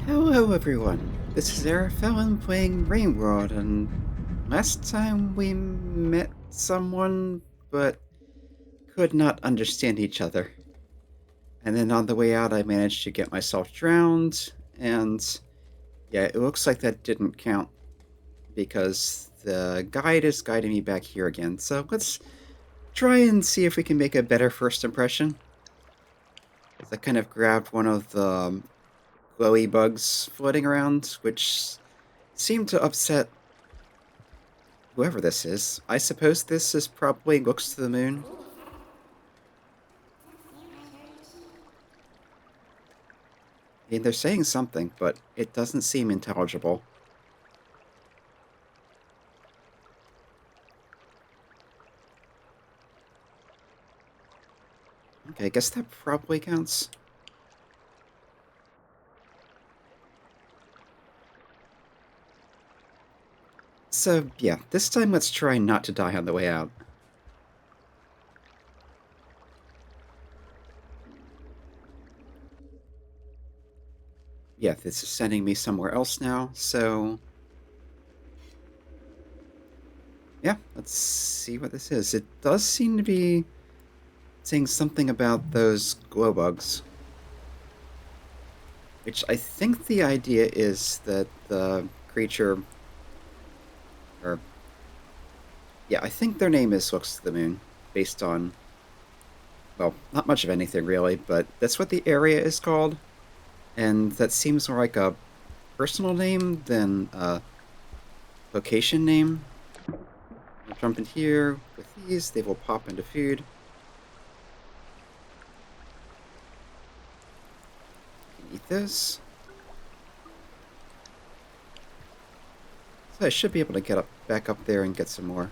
Hello, everyone. This is Arafellin playing Rain World, and last time we met someone, but could not understand each other. And then on the way out, I managed to get myself drowned, and yeah, it looks like that didn't count because the guide is guiding me back here again. So let's try and see if we can make a better first impression. So I kind of grabbed one of the glowy bugs floating around, which seemed to upset whoever this is. I suppose this is probably looks to the moon. I mean, they're saying something, but it doesn't seem intelligible. Okay, I guess that probably counts. So, yeah, this time let's try not to die on the way out. Yeah, this is sending me somewhere else now, so... yeah, let's see what this is. It does seem to be saying something about those glow bugs. Which I think the idea is that the creature... or... yeah, I think their name is Looks to the Moon, based on... well, not much of anything really, but that's what the area is called. And that seems more like a personal name than a location name. I'll jump in here with these, they will pop into food. You can eat this. So I should be able to get back up there and get some more.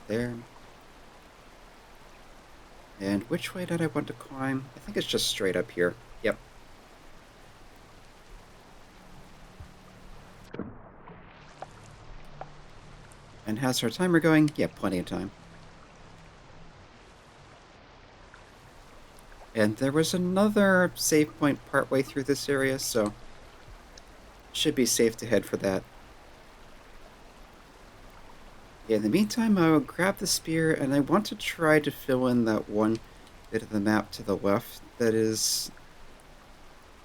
There. And which way did I want to climb? I think it's just straight up here. Yep. And how's our timer going? Yeah, plenty of time. And there was another save point partway through this area, so should be safe to head for that. Yeah, in the meantime, I'll grab the spear, and I want to try to fill in that one bit of the map to the left that is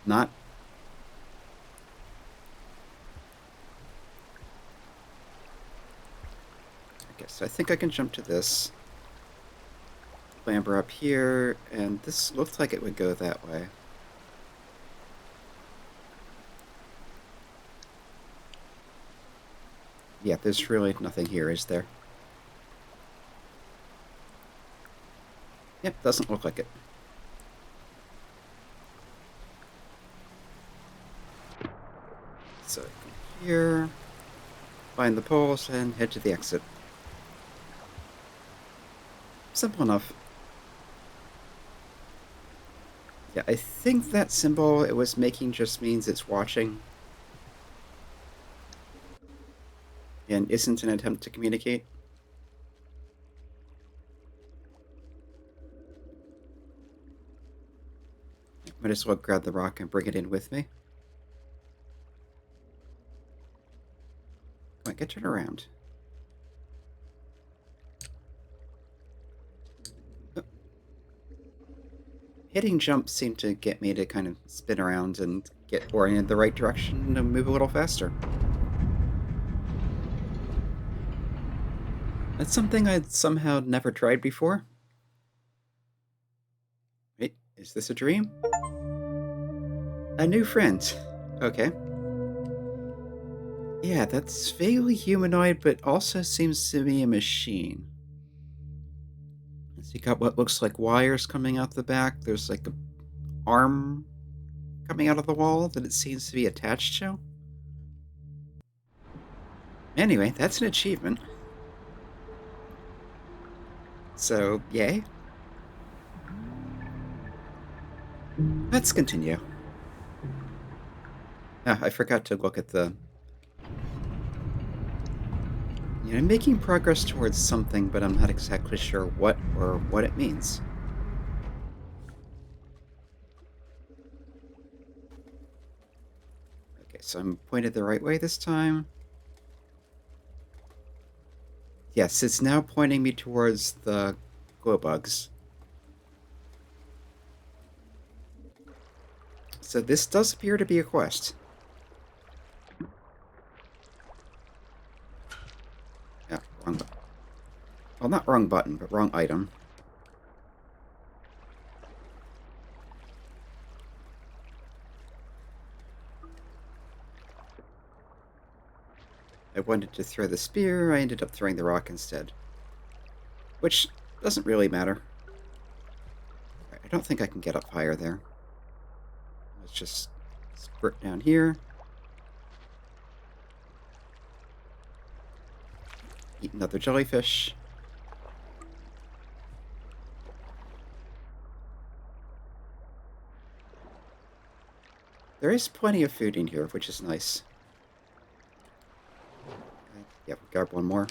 not... okay, so I think I can jump to this. Clamber up here, and this looked like it would go that way. Yeah, there's really nothing here, is there? Yep, doesn't look like it. So, here, find the poles, and head to the exit. Simple enough. Yeah, I think that symbol it was making just means it's watching. And isn't an attempt to communicate. Might as well grab the rock and bring it in with me. Come on, get it around. Oh. Hitting jump seemed to get me to kind of spin around and get oriented the right direction and move a little faster. That's something I'd somehow never tried before. Wait, is this a dream? A new friend. Okay. Yeah, that's vaguely humanoid, but also seems to be a machine. So you got what looks like wires coming out the back. There's like a arm coming out of the wall that it seems to be attached to. Anyway, that's an achievement. So, yay. Let's continue. Ah, I forgot to look at the... yeah, I'm making progress towards something, but I'm not exactly sure what or what it means. So I'm pointed the right way this time. Yes, it's now pointing me towards the glow bugs. So this does appear to be a quest. Yeah, wrong button. Well, not wrong button, but wrong item. I wanted to throw the spear, I ended up throwing the rock instead. Which doesn't really matter. I don't think I can get up higher there. Let's just squirt down here. Eat another jellyfish. There is plenty of food in here, which is nice. Okay. Yep, grab one more.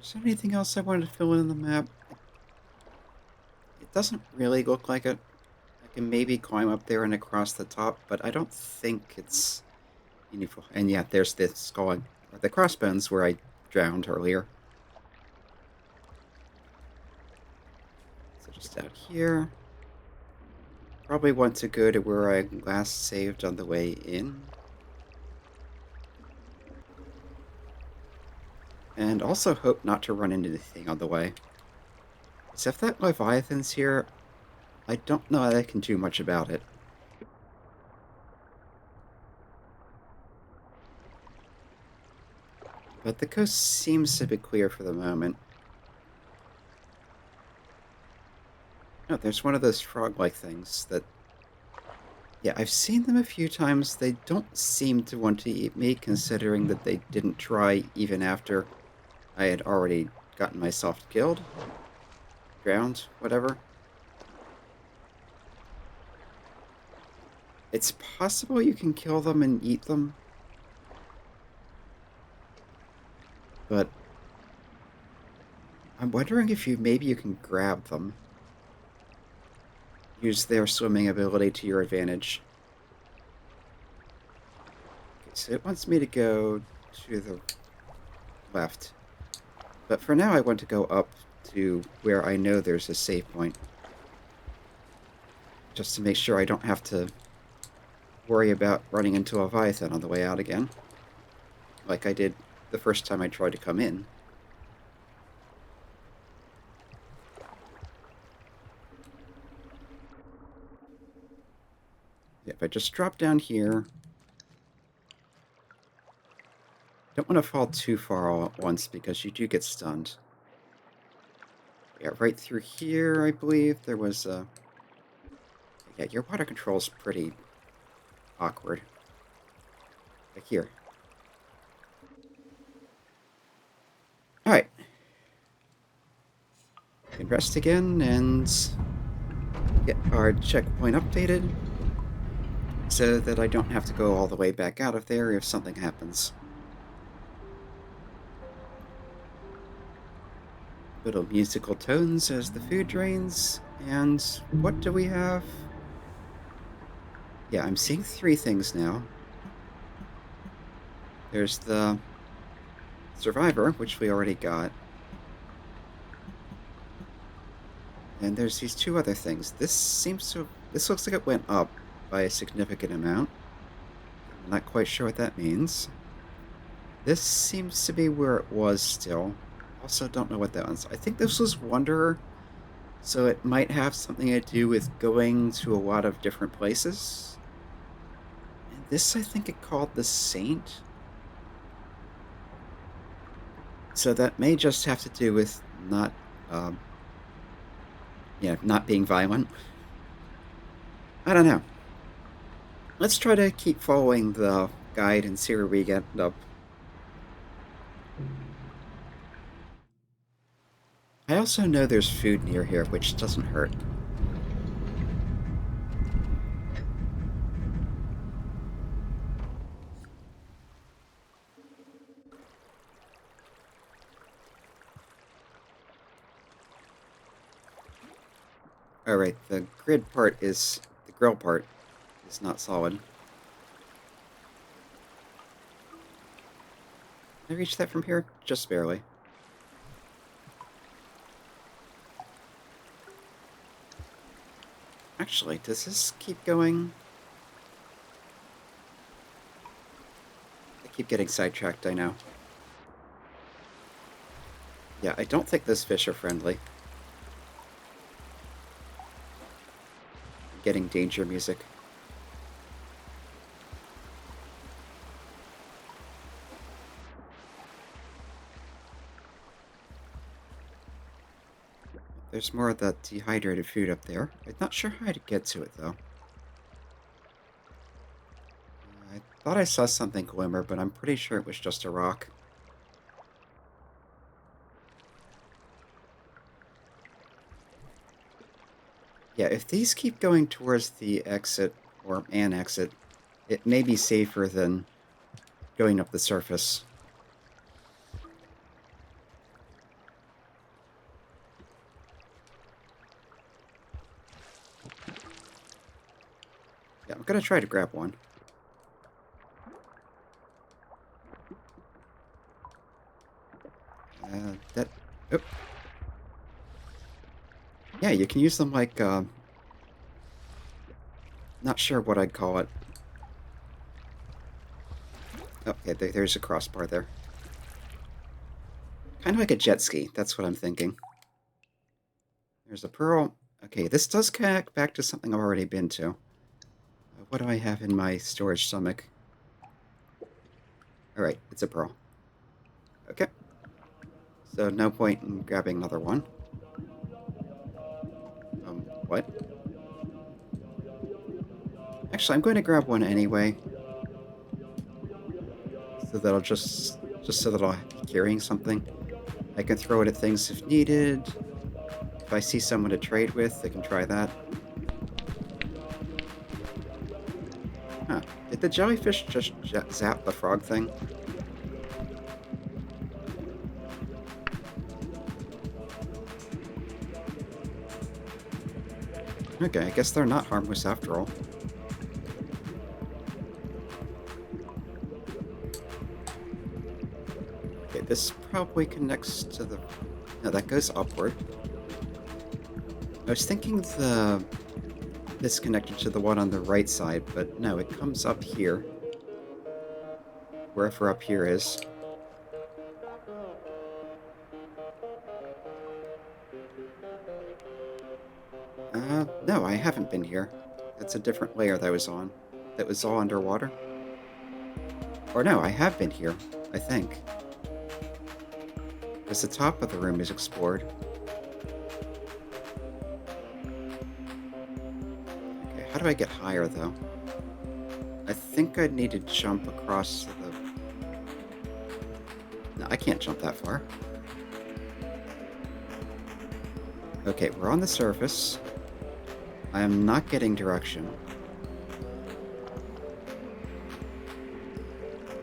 Is there anything else I wanted to fill in the map? It doesn't really look like it. I can maybe climb up there and across the top, but I don't think it's meaningful. And yeah, there's the skull, or the crossbones where I drowned earlier. So just out here. Probably want to go to where I last saved on the way in. And also hope not to run into anything on the way. So if that Leviathan's here, I don't know that I can do much about it. But the coast seems to be clear for the moment. Oh, there's one of those frog-like things that... Yeah, I've seen them a few times. They don't seem to want to eat me, considering that they didn't try even after I had already gotten myself killed. Drowned, whatever. It's possible you can kill them and eat them. But I'm wondering if maybe you can grab them. Use their swimming ability to your advantage. Okay, so it wants me to go to the left. But for now, I want to go up to where I know there's a save point. Just to make sure I don't have to worry about running into a Leviathan on the way out again. Like I did the first time I tried to come in. Yeah, if I just drop down here... Don't want to fall too far all at once because you do get stunned. Yeah, right through here, I believe, there was a... Yeah, your water control's pretty awkward. Like here. Alright. We can rest again and get our checkpoint updated so that I don't have to go all the way back out of there if something happens. Little musical tones as the food drains. And what do we have? Yeah, I'm seeing 3 things now. There's the survivor, which we already got. And there's these 2 other things. This looks like it went up by a significant amount. I'm not quite sure what that means. This seems to be where it was still. Also don't know what that was. I think this was Wanderer, so it might have something to do with going to a lot of different places. And this, I think it called the Saint. So that may just have to do with not, not being violent. I don't know. Let's try to keep following the guide and see where we get up. I also know there's food near here, which doesn't hurt. Alright, the grid part is... the grill part is not solid. Can I reach that from here? Just barely. Actually, does this keep going? I keep getting sidetracked, I know. Yeah, I don't think those fish are friendly. I'm getting danger music. There's more of that dehydrated food up there. I'm not sure how to get to it, though. I thought I saw something glimmer, but I'm pretty sure it was just a rock. Yeah, if these keep going towards the exit, or an exit, it may be safer than going up the surface. Yeah, I'm gonna try to grab one. That... oh. Yeah, you can use them like, not sure what I'd call it. Okay, there's a crossbar there. Kind of like a jet ski, that's what I'm thinking. There's a pearl. Okay, this does connect back to something I've already been to. What do I have in my storage stomach? Alright, it's a pearl. Okay. So no point in grabbing another one. What? Actually, I'm going to grab one anyway. So that I'll just so that I'll be carrying something. I can throw it at things if needed. If I see someone to trade with, I can try that. Huh. Did the jellyfish just zap the frog thing? Okay, I guess they're not harmless after all. Okay, this probably connects to the... no, that goes upward. I was thinking this connected to the one on the right side, but no, it comes up here. Wherever up here is. No, I haven't been here. That's a different layer that I was on. That was all underwater. Or no, I have been here, I think. Because the top of the room is explored. Okay, how do I get higher, though? I think I'd need to jump across the... no, I can't jump that far. Okay, we're on the surface. I am not getting direction.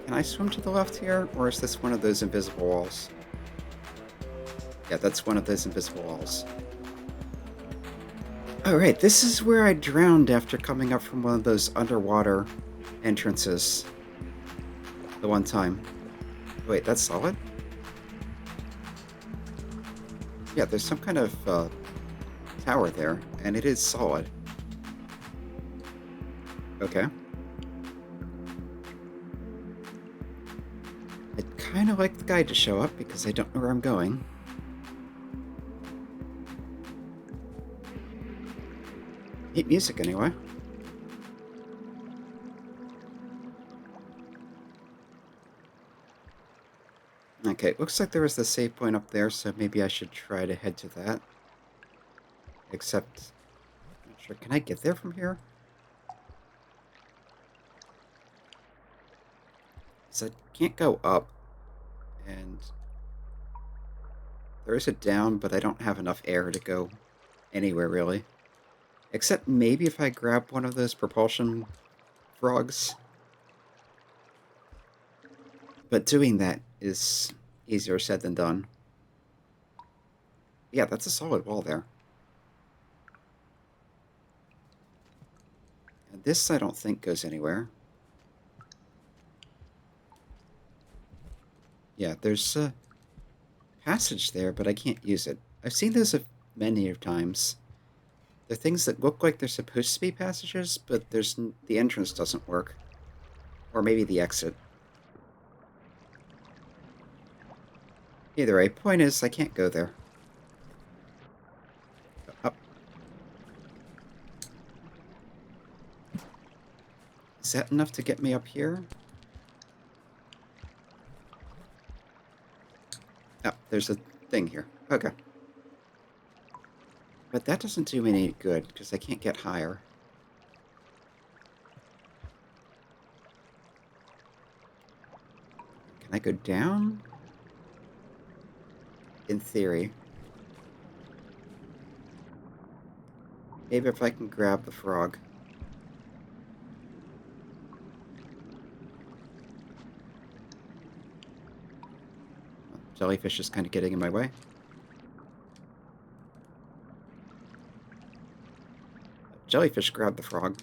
Can I swim to the left here, or is this one of those invisible walls? Yeah, that's one of those invisible walls. Alright, this is where I drowned after coming up from one of those underwater entrances. The one time. Wait, that's solid? Yeah, there's some kind of tower there, and it is solid. Okay. I'd kind of like the guide to show up because I don't know where I'm going. Neat music, anyway. Okay, looks like there was the save point up there, so maybe I should try to head to that. Except, I'm not sure. Can I get there from here? So I can't go up, and there is a down, but I don't have enough air to go anywhere, really. Except maybe if I grab one of those propulsion frogs. But doing that is easier said than done. Yeah, that's a solid wall there. This I don't think goes anywhere. Yeah, there's a passage there, but I can't use it. I've seen those many of times. They're things that look like they're supposed to be passages, but the entrance doesn't work. Or maybe the exit. Either way, point is, I can't go there. Up. Is that enough to get me up here? Oh, there's a thing here. Okay. But that doesn't do me any good, because I can't get higher. Can I go down? In theory. Maybe if I can grab the frog. Jellyfish is kind of getting in my way. Jellyfish grabbed the frog.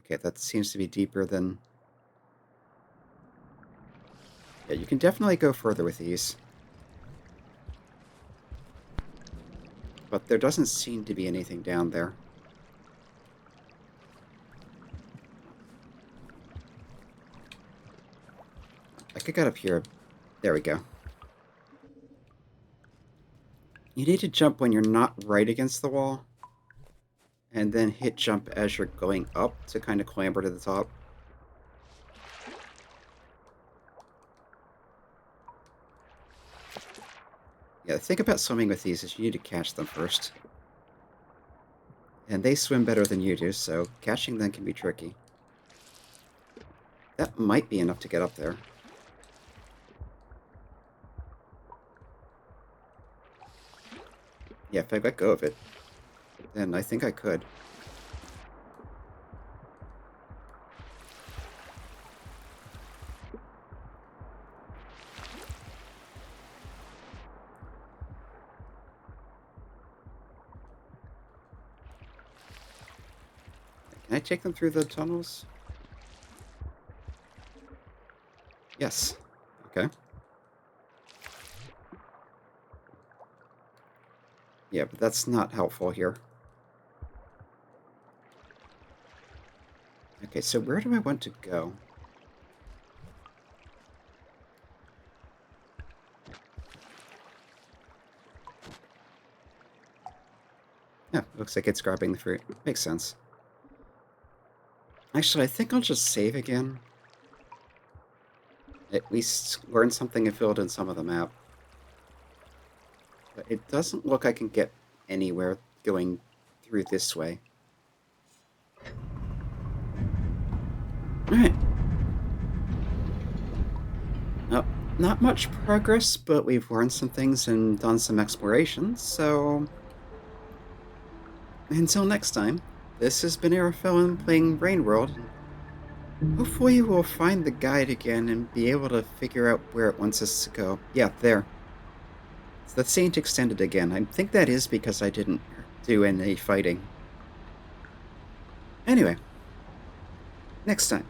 Okay, that seems to be deeper than... Yeah, you can definitely go further with these. But there doesn't seem to be anything down there. I could get up here. There we go. You need to jump when you're not right against the wall. And then hit jump as you're going up to kind of clamber to the top. Yeah, the thing about swimming with these is you need to catch them first. And they swim better than you do, so catching them can be tricky. That might be enough to get up there. Yeah, if I let go of it, then I think I could. Can I take them through the tunnels? Yes. Okay. Yeah, but that's not helpful here. Okay, so where do I want to go? Yeah, looks like it's grabbing the fruit. Makes sense. Actually, I think I'll just save again. At least learn something and filled in some of the map. But it doesn't look like I can get anywhere going through this way. Alright. Well, not much progress, but we've learned some things and done some exploration, so... Until next time, this has been Arafellin playing Rain World. Hopefully we'll find the guide again and be able to figure out where it wants us to go. Yeah, there. The Saint extended again. I think that is because I didn't do any fighting. Anyway, next time.